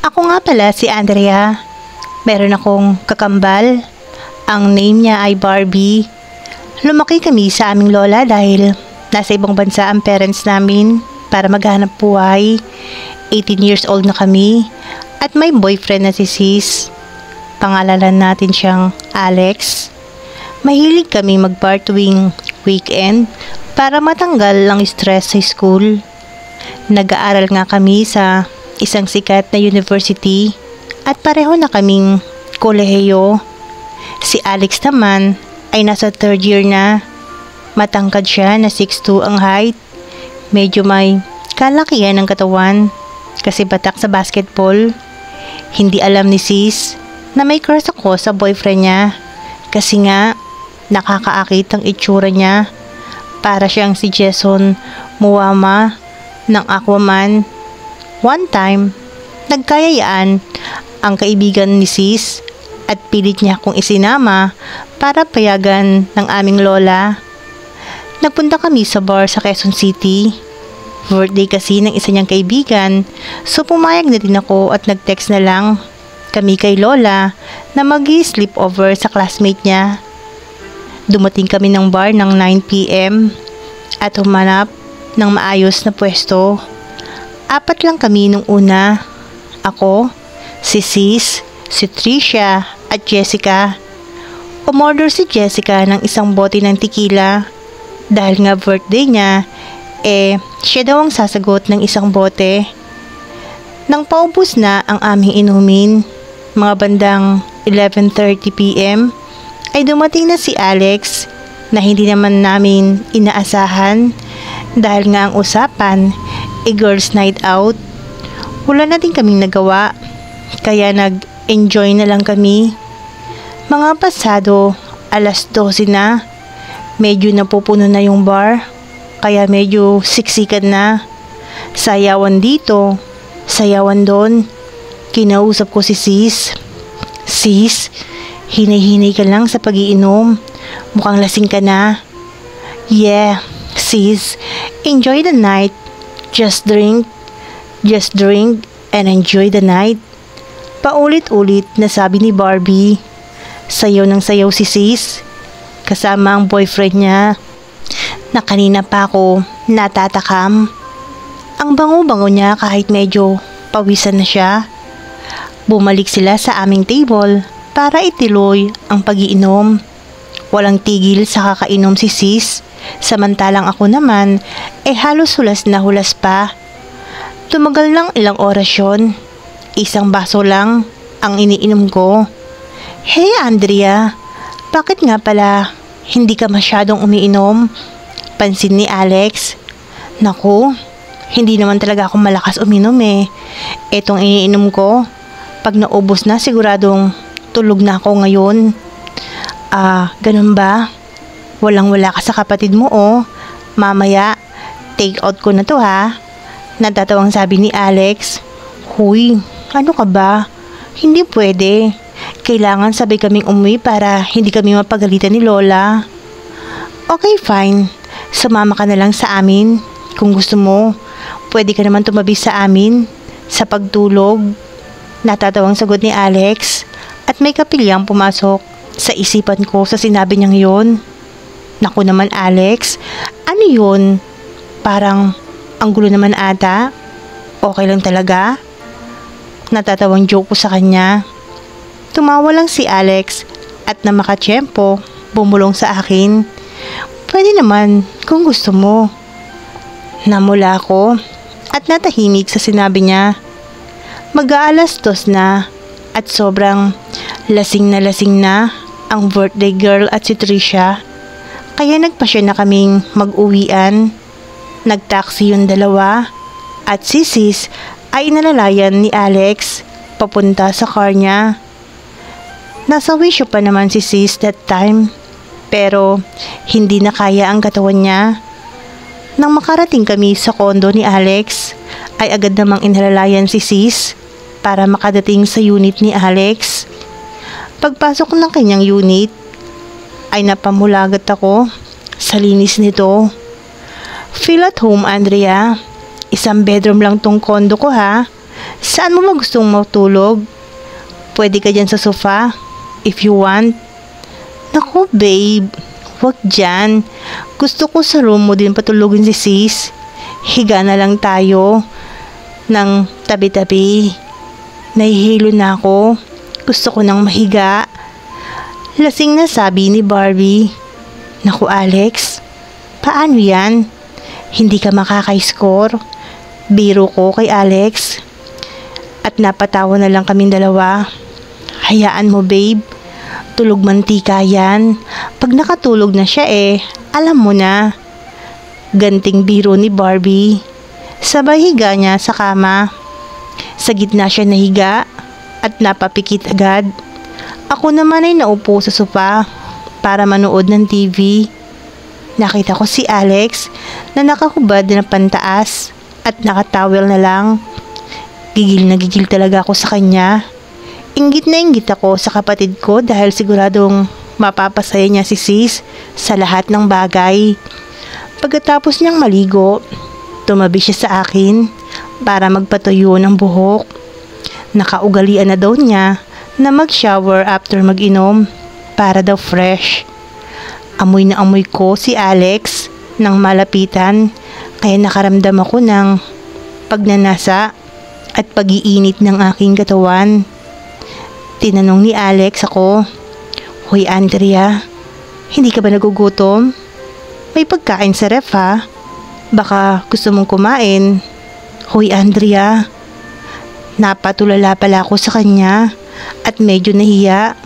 Ako nga pala si Andrea. Meron akong kakambal. Ang name niya ay Barbie. Lumaki kami sa aming lola dahil nasa ibang bansa ang parents namin para maghanap buhay. 18 years old na kami at may boyfriend na si Sis. Pangalanan natin siyang Alex. Mahilig kami mag-bar tuwing weekend para matanggal ang stress sa school. Nag-aaral nga kami sa isang sikat na university at pareho na kaming kolehiyo. Si Alex naman ay nasa third year na. Matangkad siya na 6'2" ang height. Medyo may kalakihan ng katawan kasi batak sa basketball. Hindi alam ni Sis na may crush ako sa boyfriend niya kasi nga nakakaakit ang itsura niya. Para siyang si Jason Momoa ng Aquaman. One time, nagkayayaan ang kaibigan ni Sis at pilit niya akong isinama para payagan ng aming lola. Nagpunta kami sa bar sa Quezon City. Birthday kasi ng isa niyang kaibigan, so pumayag na din ako at nag-text na lang kami kay lola na mag-sleepover sa classmate niya. Dumating kami ng bar ng 9 PM at humanap ng maayos na pwesto. 4 lang kami nung una. Ako, si Sis, si Tricia at Jessica. Umorder si Jessica ng isang bote ng tequila. Dahil nga birthday niya, siya daw ang sasagot ng isang bote. Nang paubos na ang aming inumin, mga bandang 11:30 PM, ay dumating na si Alex na hindi naman namin inaasahan dahil nga ang usapan girls night out. Wala na din kaming nagawa, kaya nag-enjoy na lang kami. Mga pasado, 12:00 na. Medyo napupuno na yung bar, kaya medyo siksikan na. Sayawan dito, sayawan doon. Kinausap ko si Sis. Sis, hinay-hinay ka lang sa pag-iinom. Mukhang lasing ka na. Yeah, Sis, enjoy the night. Just drink and enjoy the night. Paulit-ulit na sabi ni Barbie. Sayaw ng sayaw si Sis kasama ang boyfriend niya na kanina pa ako natatakam. Ang bango-bango niya kahit medyo pawisan na siya. Bumalik sila sa aming table para ituloy ang pag-iinom. Walang tigil sa kakainom si Sis, samantalang ako naman halos hulas na hulas pa. Tumagal lang ilang oras yun. Isang baso lang ang iniinom ko. Hey Andrea, bakit nga pala hindi ka masyadong umiinom? Pansin ni Alex. Naku, hindi naman talaga ako malakas uminom Etong iniinom ko, pag naubos na siguradong tulog na ako ngayon. Ganun ba? Walang-wala ka sa kapatid mo Mamaya, take out ko na to ha. Natatawang sabi ni Alex. Huy, ano ka ba? Hindi pwede. Kailangan sabay kaming umuwi para hindi kami mapagalitan ni Lola. Okay, fine. Sumama ka na lang sa amin. Kung gusto mo, pwede ka naman tumabi sa amin sa pagtulog. Natatawang sagot ni Alex at may kapilyang pumasok sa isipan ko sa sinabi niyang yun. Naku naman Alex, ano yun? Parang ang gulo naman ata. Okay lang talaga? Natatawang joke ko sa kanya. Tumawa lang si Alex at na makatsyempo, bumulong sa akin. Pwede naman kung gusto mo. Namula ako at natahimik sa sinabi niya. Mag-aalas-2 na at sobrang lasing na ang birthday girl at si Tricia. Kaya nagpasya na kaming mag-uwian. Nagtaksi yung dalawa at si Sis ay inalalayan ni Alex papunta sa car niya. Nasa wisyo pa naman si Sis that time, pero hindi na kaya ang katawan niya. Nang makarating kami sa kondo ni Alex, ay agad namang inalalayan si Sis para makadating sa unit ni Alex. Pagpasok ng kanyang unit, ay napamulagat ako sa linis nito. Feel at home, Andrea. Isang bedroom lang tong kondo ko ha. Saan mo ba gustong matulog? Pwede ka dyan sa sofa, if you want. Naku, babe. Wag dyan. Gusto ko sa room mo din patulogin si sis. Higa na lang tayo ng tabi-tabi. Nahihilo na ako. Gusto ko nang mahiga. Lasing na sabi ni Barbie. Naku, Alex. Paano yan? Hindi ka makaka-score. Biro ko kay Alex. At napatawa na lang kaming dalawa. Hayaan mo, babe. Tulog mantika yan. Pag nakatulog na siya alam mo na. Ganting biro ni Barbie. Sabay higa niya sa kama. Sa gitna siya nahiga at napapikit agad. Ako naman ay naupo sa sofa para manood ng TV. Nakita ko si Alex na nakahubad na pantaas at nakatawel na lang. Gigil na gigil talaga ako sa kanya. Inggit na inggit ako sa kapatid ko dahil siguradong mapapasaya niya si sis sa lahat ng bagay. Pagkatapos niyang maligo, tumabi siya sa akin para magpatuyo ng buhok. Nakaugalian na daw niya na mag-shower after mag-inom para daw fresh. Amoy na amoy ko si Alex nang malapitan kaya nakaramdam ako ng pagnanasa at pag-iinit ng aking katawan. Tinanong ni Alex ako, "Hoy Andrea, hindi ka ba nagugutom? May pagkain sa ref ha? Baka gusto mong kumain." "Hoy Andrea." Napatulala pala ako sa kanya at medyo nahiya.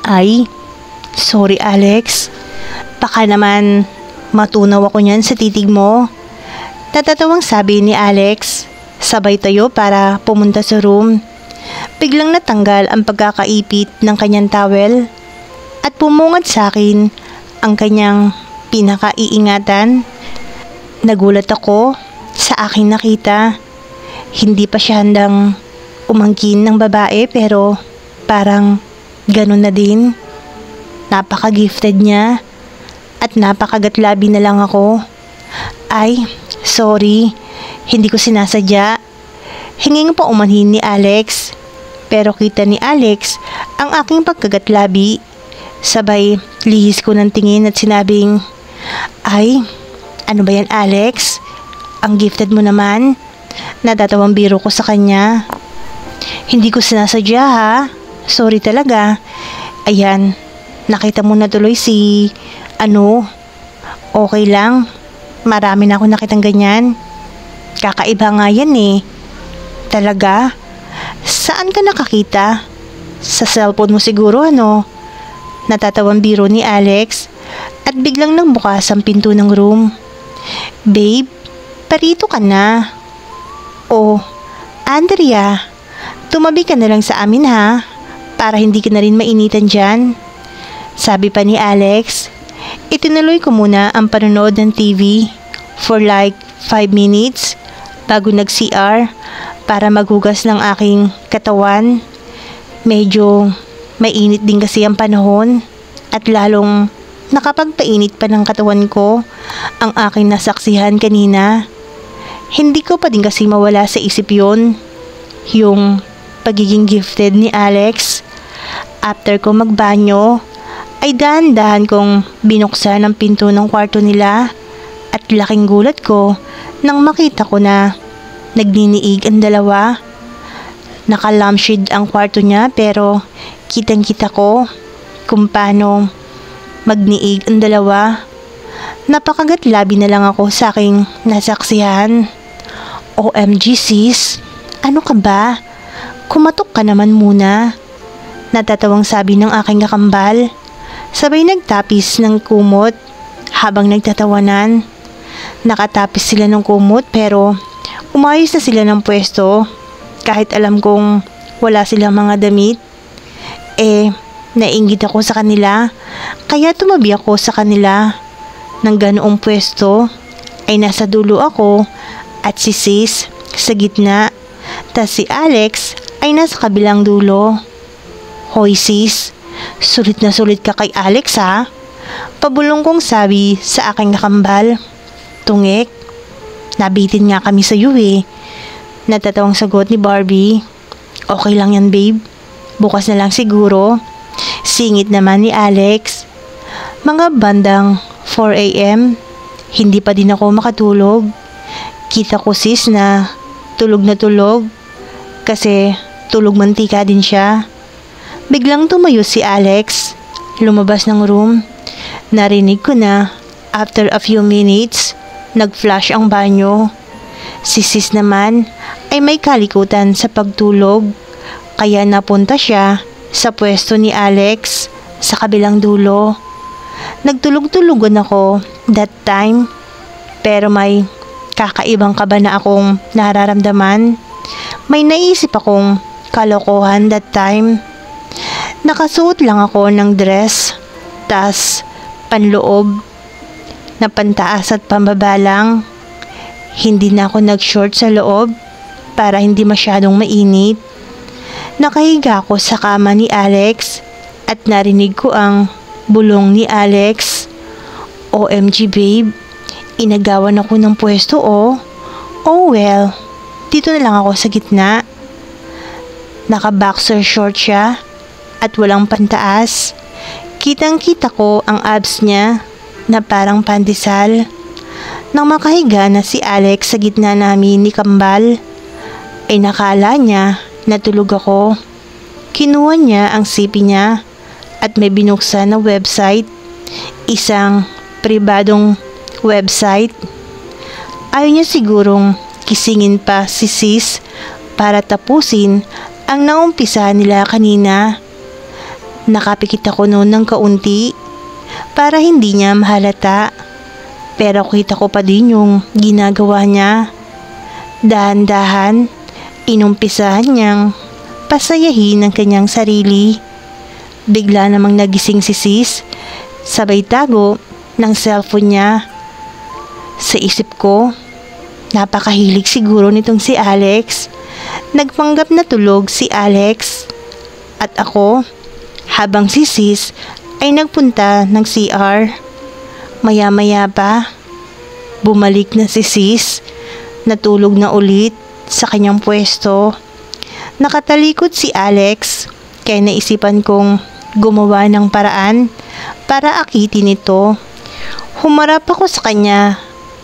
"Ay, sorry Alex. Baka naman matunaw ako niyan sa titig mo." Natatawang sabi ni Alex. Sabay tayo para pumunta sa room. Biglang natanggal ang pagkakaipit ng kanyang towel at pumungad sa akin ang kanyang pinakaiingatan. Nagulat ako sa aking nakita. Hindi pa siya handang umangkin ng babae pero parang ganun na din. Napaka-gifted niya at napakagatlabi na lang ako. "Ay, sorry. Hindi ko sinasadya." Hinging pa umanhin ni Alex. Pero kita ni Alex ang aking pagkagatlabi. Sabay lihis ko ng tingin at sinabing, "Ay, ano ba yan Alex? Ang gifted mo naman." Natatawang biro ko sa kanya. "Hindi ko sinasadya ha. Sorry talaga. Ayan, nakita mo na tuloy si okay lang. Marami na ako nakitang ganyan. Kakaiba nga yan Talaga? Saan ka nakakita? Sa cellphone mo siguro Natatawang biro ni Alex at biglang nagbukas ang pinto ng room. "Babe, parito ka na." "Oh, Andrea, tumabi ka na lang sa amin ha, para hindi ka na rin mainitan dyan." Sabi pa ni Alex. Itinuloy ko muna ang panonood ng TV for like 5 minutes bago nag-CR para maghugas ng aking katawan. Medyo mainit din kasi ang panahon at lalong nakapagpainit pa ng katawan ko ang aking nasaksihan kanina. Hindi ko pa din kasi mawala sa isip yun, yung pagiging gifted ni Alex. After ko magbanyo, ay dahan-dahan kong binuksan ang pinto ng kwarto nila at laking gulat ko nang makita ko na nagniniig ang dalawa. Naka-lampshade ang kwarto niya pero kitang-kita ko kung paano magniig ang dalawa. Napakagatlabi na lang ako sa aking nasaksihan. "OMG sis, ano ka ba? Kumatok ka naman muna." Natatawang sabi ng aking kakambal. Sabay nagtapis ng kumot habang nagtatawanan. Nakatapis sila ng kumot pero umayos na sila ng pwesto kahit alam kong wala silang mga damit. Nainggit ako sa kanila kaya tumabi ako sa kanila. Nang ganoong pwesto ay nasa dulo ako at si sis sa gitna. Tas si Alex ay nasa kabilang dulo. "Hoy sis, sulit na sulit ka kay Alex ha?" Pabulong kong sabi sa aking kakambal. "Tungek, nabitin nga kami sa iyo Natatawang sagot ni Barbie. Okay lang yan babe. Bukas na lang siguro. Singit naman ni Alex. Mga bandang 4 a.m. Hindi pa din ako makatulog. Kita ko sis na tulog kasi tulog mantika din siya. Biglang tumayo si Alex. Lumabas ng room. Narinig ko na after a few minutes, nag-flush ang banyo. Si sis naman ay may kalikutan sa pagtulog. Kaya napunta siya sa pwesto ni Alex sa kabilang dulo. Nagtulog-tulugan ako that time. Pero may kakaibang kaba na akong nararamdaman. May naisip akong kalokohan that time. Nakasuot lang ako ng dress, tas panloob na pantaas at pambaba lang. Hindi na ako nag-short sa loob para hindi masyadong mainit. Nakahiga ako sa kama ni Alex at narinig ko ang bulong ni Alex. OMG babe, inagawan ako ng pwesto oh. Oh well, dito na lang ako sa gitna. Naka-boxer short siya at walang pantaas. Kitang-kita ko ang abs niya na parang pandesal. Nang makahiga na si Alex sa gitna namin ni Kambal, ay nakala niya na tulog ako. Kinuha niya ang sipi niya at may binuksan na website. Isang pribadong website. Ayaw niya sigurong kisingin pa si sis para tapusin ang naumpisa nila kanina. Nakapikit ako noon ng kaunti para hindi niya mahalata. Pero kita ko pa din yung ginagawa niya. Dahan-dahan, inumpisahan niyang pasayahin ang kanyang sarili. Bigla namang nagising si sis, sabay tago ng cellphone niya. Sa isip ko, napakahilig siguro nitong si Alex. Nagpanggap na tulog si Alex. At ako, habang si sis ay nagpunta ng CR. Maya-maya pa, bumalik na si sis. Natulog na ulit sa kanyang pwesto. Nakatalikod si Alex, kaya naisipan kong gumawa ng paraan para akitin ito. Humarap ako sa kanya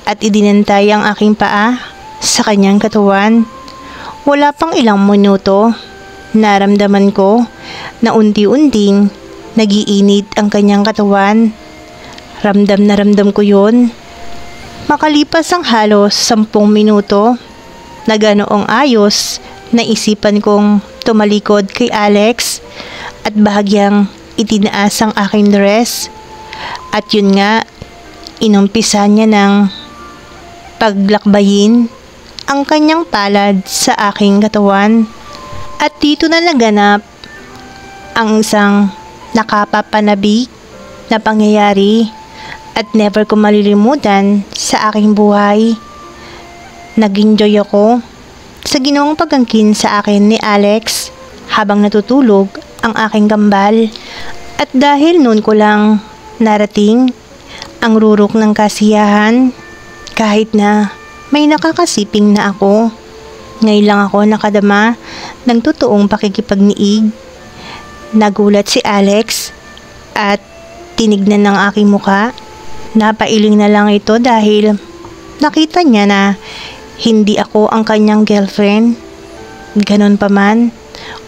at idinantay ang aking paa sa kanyang katawan. Wala pang ilang minuto, naramdaman ko na unti-unting nagiinit ang kanyang katawan. Ramdam na ramdam ko yun. Makalipas ang halos 10 minuto, na ganoong ayos, naisipan kong tumalikod kay Alex at bahagyang itinaas ang aking dress. At yun nga, inumpisa niya ng paglakbayin ang kanyang palad sa aking katawan. At dito na naganap ang isang nakapapanabik na pangyayari at never ko malilimutan sa aking buhay. Nag-enjoy ako sa ginawang pagangkin sa akin ni Alex habang natutulog ang aking kambal. At dahil noon ko lang narating ang rurok ng kasiyahan, kahit na may nakakasiping na ako, ngayon lang ako nakadama ng totoong pakikipagniig. Nagulat si Alex at tinignan ng aking muka. Napailing na lang ito dahil nakita niya na hindi ako ang kanyang girlfriend. Ganon pa man,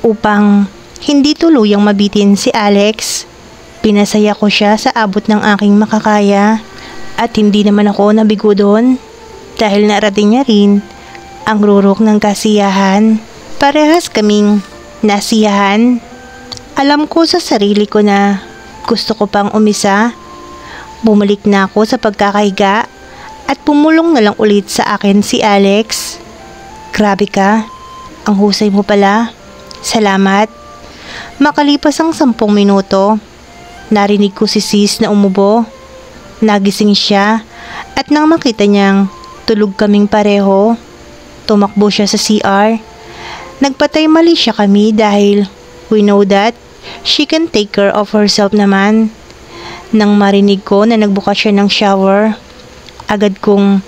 upang hindi tuluyang mabitin si Alex, pinasaya ko siya sa abot ng aking makakaya. At hindi naman ako nabigo doon dahil narating niya rin ang rurok ng kasiyahan. Parehas kaming nasiyahan. Alam ko sa sarili ko na gusto ko pang umisa. Bumalik na ako sa pagkakahiga at pumulong na lang ulit sa akin si Alex. Grabe ka, ang husay mo pala. Salamat. Makalipas ang 10 minuto, narinig ko si sis na umubo. Nagising siya at nang makita niyang tulog kaming pareho, tumakbo siya sa CR. Nagpatay mali siya kami dahil we know that she can take care of herself naman. Nang marinig ko na nagbukas siya ng shower, agad kong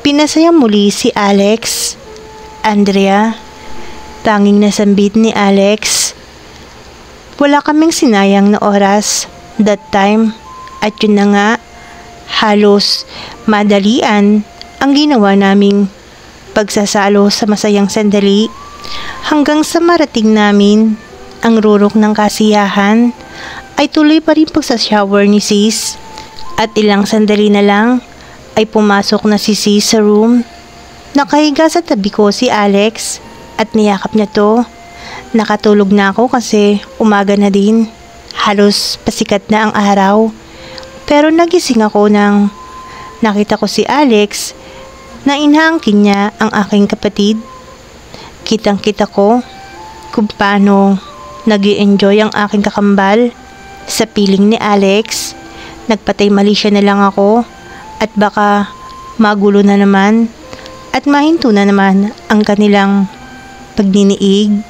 pinasaya muli si Alex Andrea. Tanging nasambit ni Alex. Wala kaming sinayang na oras that time. At yun na nga, halos madalian ang ginawa naming pagsasalo sa masayang sandali hanggang sa marating namin ang rurok ng kasiyahan ay tuloy pa rin pagsashower ni sis at ilang sandali na lang ay pumasok na si sis sa room. Nakahiga sa tabi ko si Alex at niyakap niya to. Nakatulog na ako kasi umaga na din. Halos pasikat na ang araw. Pero nagising ako nang nakita ko si Alex na inaangkin niya ang aking kapatid. Kitang-kita ko kung paano nag-i-enjoy ang aking kakambal sa piling ni Alex. Nagpatay mali siya na lang ako at baka magulo na naman at mahinto na naman ang kanilang pagdiniig.